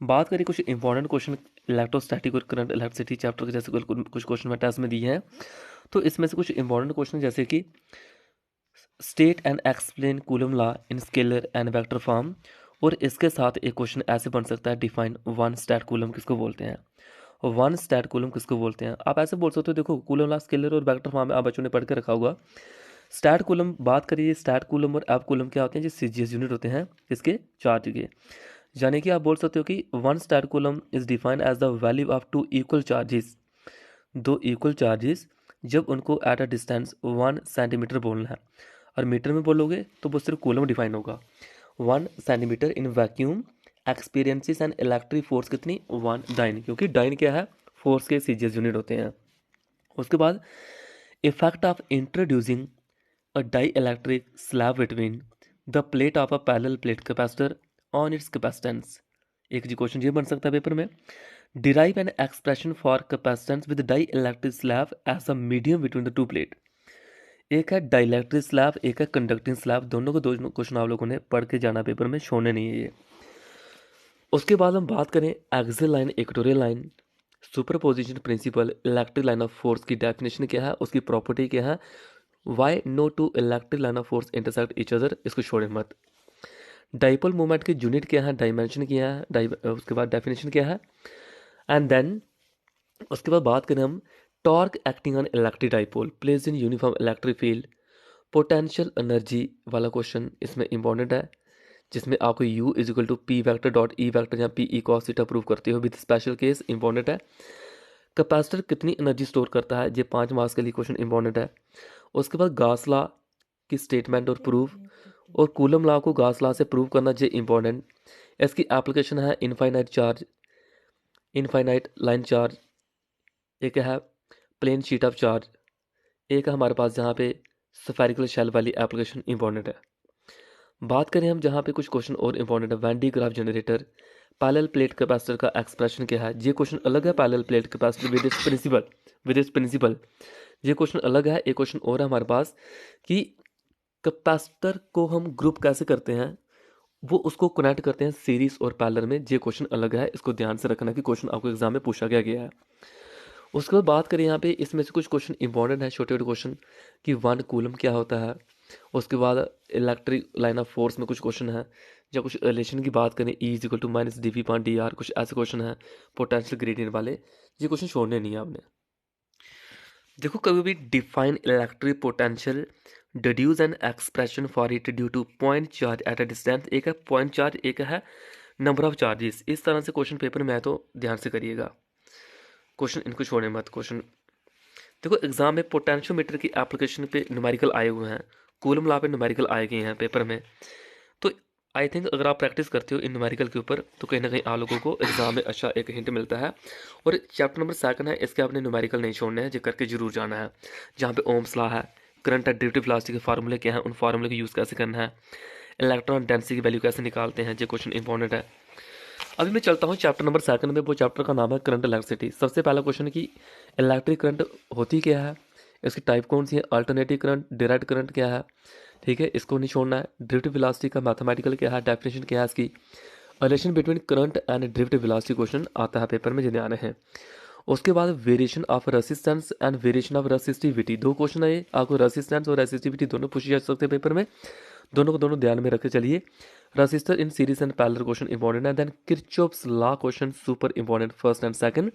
बात करें कुछ इंपॉर्टेंट क्वेश्चन इलेक्ट्रोस्टैटिक और करंट इलेक्ट्रिसिटी चैप्टर के, जैसे कुछ क्वेश्चन मैं टेस्ट में दिए हैं। तो इसमें से कुछ इंपॉर्टेंट क्वेश्चन जैसे कि state and explain coulomb law in scalar and vector form. और इसके साथ एक क्वेश्चन ऐसे बन सकता है, डिफाइन वन स्टैट कूलम किसको बोलते हैं। वन स्टैट कूलम किसको बोलते हैं, आप ऐसे बोल सकते हो। देखो कूलम लॉ स्केलर और वेक्टर फॉर्म में आप बच्चों ने पढ़ के रखा होगा। स्टैट कूलम बात करिए, स्टैट कूलम और एप कूलम क्या होते हैं, जो सीजीएस यूनिट होते हैं इसके चार्ज के। यानी कि आप बोल सकते हो कि one statcoulomb is defined as the value of two equal charges, दो इक्वल चार्जेस जब उनको एट अ डिस्टेंस 1 सेंटीमीटर बोलना है। और मीटर में बोलोगे तो वो सिर्फ कूलम डिफाइन होगा। 1 centimetre in vacuum experiences and electric force कितनी, 1 डाइन, क्योंकि डाइन क्या है, फोर्स के सीजीएस यूनिट होते हैं। उसके बाद effect of introducing a dielectric slab between the plate of a parallel plate capacitor on its capacitance. एक जी क्वेश्चन ये बन सकता है पेपर में। Derive an expression for capacitance with dielectric slab as a medium between the two plate. एक है dielectric slab, एक है कंडक्टिंग स्लैब। दोनों को दो क्वेश्चन आप लोगों ने पढ़ के जाना पेपर में, छोड़ने नहीं है ये। उसके बाद हम बात करें axial line, equatorial line, superposition principle, electric line of force की डेफिनेशन क्या है, उसकी प्रॉपर्टी क्या है, why no two electric line of force intersect each other, इसको छोड़े मत। डाइपोल मूवमेंट की यूनिट क्या है, डायमेंशन क्या है, उसके बाद डेफिनेशन क्या है। एंड देन उसके बाद बात करें हम torque acting on electric dipole place in uniform electric field. Potential energy वाला क्वेश्चन इसमें इंपॉर्टेंट है, जिसमें आपको U is equal to P vector dot E vector या P E cos theta prove करते हो विद स्पेशल केस, इंपॉर्टेंट है। Capacitor कितनी एनर्जी स्टोर करता है, ये 5 मार्क्स के लिए क्वेश्चन इंपॉर्टेंट है। उसके बाद गास लॉ की स्टेटमेंट और प्रूफ, और कूलम लॉ को गास लॉ से प्रूव करना, ये इंपॉर्टेंट। इसकी एप्लीकेशन है infinite charge, infinite line charge, एक है प्लेन शीट ऑफ चार्ज, एक है हमारे पास जहाँ पे स्फेरिकल शेल वाली एप्लीकेशन इंपॉर्टेंट है। बात करें हम जहाँ पे कुछ क्वेश्चन और इंपॉर्टेंट है, Van de Graaff generator, parallel plate capacitor का एक्सप्रेशन क्या है, ये क्वेश्चन अलग है। Parallel plate capacitor with its principle, with its principle, ये क्वेश्चन अलग है। एक क्वेश्चन और है हमारे पास कि कैपेसिटर को हम ग्रुप कैसे करते हैं, वो उसको कनेक्ट करते हैं सीरीज और पैरेलल में, ये क्वेश्चन अलग है। इसको ध्यान से रखना कि क्वेश्चन आपको एग्जाम में पूछा गया है। उसके बाद बात करें यहाँ पे, इसमें से कुछ क्वेश्चन इंपॉर्टेंट है, छोटे छोटे क्वेश्चन, कि 1 कूलम क्या होता है। उसके बाद इलेक्ट्रिक लाइन ऑफ फोर्स में कुछ क्वेश्चन है, या कुछ रिलेशन की बात करें, E is equal to minus D V point D R, कुछ ऐसे क्वेश्चन है पोटेंशियल ग्रेडियंट वाले। ये क्वेश्चन छोड़ने नहीं है आपने। देखो कभी भी define electric potential, deduce N expression for it due two point charge at a distance. एक है पॉइंट चार्ज, एक है नंबर ऑफ चार्जेस। इस तरह से क्वेश्चन पेपर में है, तो ध्यान से करिएगा क्वेश्चन, इनको छोड़े मत क्वेश्चन। देखो एग्जाम में पोटेंशियोमीटर की एप्लीकेशन पे न्यूमेरिकल आए हुए हैं, कूलम लॉ पे न्यूमेरिकल आए गए हैं पेपर में। तो आई थिंक अगर आप प्रैक्टिस करते हो इन न्यूमेरिकल के ऊपर, तो कहीं ना कहीं आप लोगों को एग्जाम में अच्छा एक हिंट मिलता है। और चैप्टर नंबर 2 है, इसके आपने न्यूमेरिकल नहीं छोड़ने हैं, जो करके जरूर जाना है। जहाँ पे ओम्स लॉ है, करंट एंड ड्यूरेटिव वेलोसिटी के फार्मूले क्या हैं, उन फार्मूले का यूज़ कैसे करना है, इलेक्ट्रॉन डेंसिटी की वैल्यू कैसे निकालते हैं, ये क्वेश्चन इंपॉर्टेंट है। अभी मैं चलता हूँ चैप्टर नंबर 2 में। वो चैप्टर का नाम है करंट इलेक्ट्रिसिटी। सबसे पहला क्वेश्चन कि इलेक्ट्रिक करंट होती क्या है, इसकी टाइप कौन सी है, अल्टरनेटिव करंट, डायरेक्ट करंट क्या है, ठीक है, इसको नहीं छोड़ना है। ड्रिफ्ट वेलोसिटी का मैथमेटिकल क्या है, डेफिनेशन क्या है इसकी, relation between current and drift velocity question आता है पेपर में, जिन्हें आने हैं। उसके बाद variation of resistance and variation of resistivity, दो क्वेश्चन है ये। आपको रेसिस्टेंस और रेसिस्टिविटी दोनों पूछे जा सकते हैं पेपर में, दोनों को दोनों ध्यान में रखे चलिए। Resistor in series and parallel question important है। Then Kirchhoff's law question super important, first and second.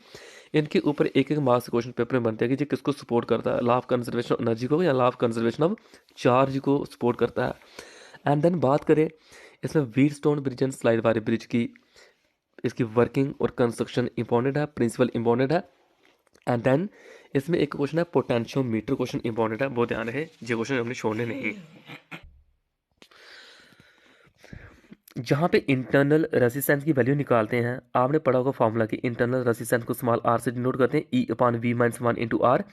इनके ऊपर एक एक मार्क्स क्वेश्चन पेपर में बनते हैं कि ये किसको सपोर्ट करता है, law of conservation of energy को या law of conservation of charge को सपोर्ट करता है। एंड देन बात करें इसमें व्हीटस्टोन ब्रिज एंड स्लाइड वाले ब्रिज की, इसकी वर्किंग और कंस्ट्रक्शन इंपॉर्टेंट है, प्रिंसिपल इंपॉर्टेंट है। एंड देन इसमें एक क्वेश्चन है पोटेंशियोमीटर क्वेश्चन इंपॉर्टेंट है, वो ध्यान रहे, ये क्वेश्चन हमने छोड़ने नहीं। जहाँ पे इंटरनल रेसिस्टेंस की वैल्यू निकालते हैं, आपने पढ़ा होगा फॉर्मूला कि इंटरनल रेसिस्टेंस को स्मॉल आर से डिनोट करते हैं, E/V-1 इंटू आर।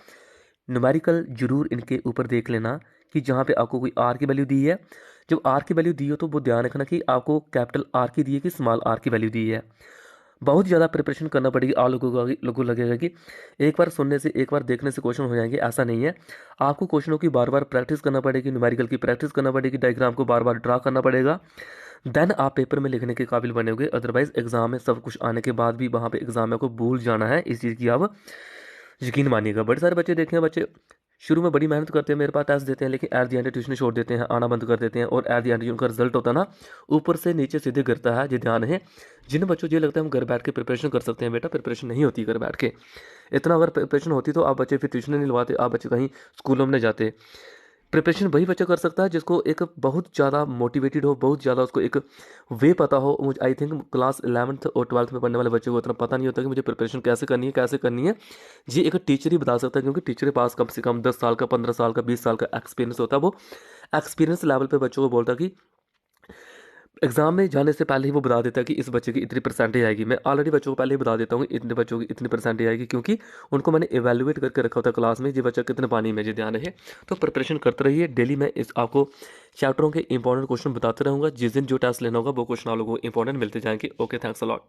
न्यूमेरिकल जरूर इनके ऊपर देख लेना कि जहाँ पे आपको कोई आर की वैल्यू दी है, जब आर की वैल्यू दी हो तो वो ध्यान रखना कि आपको कैपिटल आर की दी है कि स्मॉल आर की वैल्यू दी है। बहुत ज़्यादा प्रिपरेशन करना पड़ेगी। आप लोगों को लगेगा कि एक बार सुनने से, एक बार देखने से क्वेश्चन हो जाएंगे, ऐसा नहीं है। आपको क्वेश्चनों की बार बार प्रैक्टिस करना पड़ेगी, न्यूमेरिकल की प्रैक्टिस करना पड़ेगी, डायग्राम को बार बार ड्रा करना पड़ेगा। देन आप पेपर में लिखने के काबिल बनेंगे। अदरवाइज एग्जाम में सब कुछ आने के बाद भी वहाँ पे एग्जाम में आपको भूल जाना है, इस चीज़ की आप यकीन मानिएगा। बड़े सारे बच्चे देखे हैं, बच्चे शुरू में बड़ी मेहनत करते हैं, मेरे पास टेस्ट देते हैं, लेकिन एट द एंड ट्यूशन छोड़ देते हैं, आना बंद कर देते हैं, और एट द एंड जो उनका रिजल्ट होता है ना, ऊपर से नीचे सीधे गिरता है। जी ध्यान है, जिन बच्चों को ये लगता है हम घर बैठ के प्रिपरेशन कर सकते हैं, बेटा प्रिपरेशन नहीं होती घर बैठ के। इतना अगर प्रिपरेशन होती तो आप बच्चे फिर ट्यूशन नहीं लवाते, आप बच्चे कहीं स्कूलों में नहीं जाते। प्रिपरेशन वही बच्चा कर सकता है जिसको एक बहुत ज़्यादा मोटिवेटेड हो, बहुत ज़्यादा उसको एक वे पता हो। मुझे आई थिंक क्लास 11th और 12th में पढ़ने वाले बच्चे को इतना पता नहीं होता कि मुझे प्रिपरेशन कैसे करनी है, कैसे करनी है। जी एक टीचर ही बता सकता है, क्योंकि टीचर के पास कम से कम 10 साल का, 15 साल का, 20 साल का एक्सपीरियंस होता है। वो एक्सपीरियंस लेवल पे बच्चों को बोलता है कि एग्जाम में जाने से पहले ही वो बता देता है कि इस बच्चे की इतनी परसेंटेज आएगी। मैं ऑलरेडी बच्चों को पहले ही बता देता हूँ कि इतने बच्चों की इतनी परसेंटेज आएगी, क्योंकि उनको मैंने एवेलुएट करके रखा होता है क्लास में, ये बच्चा कितने पानी में, जी ध्यान रहे। तो प्रिपरेशन करते रहिए डेली। मैं इस आपको चैप्टरों के इंपॉर्टेंट क्वेश्चन बताते रहूँगा। जिस दिन जो टेस्ट लेना होगा वो क्वेश्चन आप लोगों को इंपॉर्टेंट मिलते जाएंगे। Okay, thanks a lot.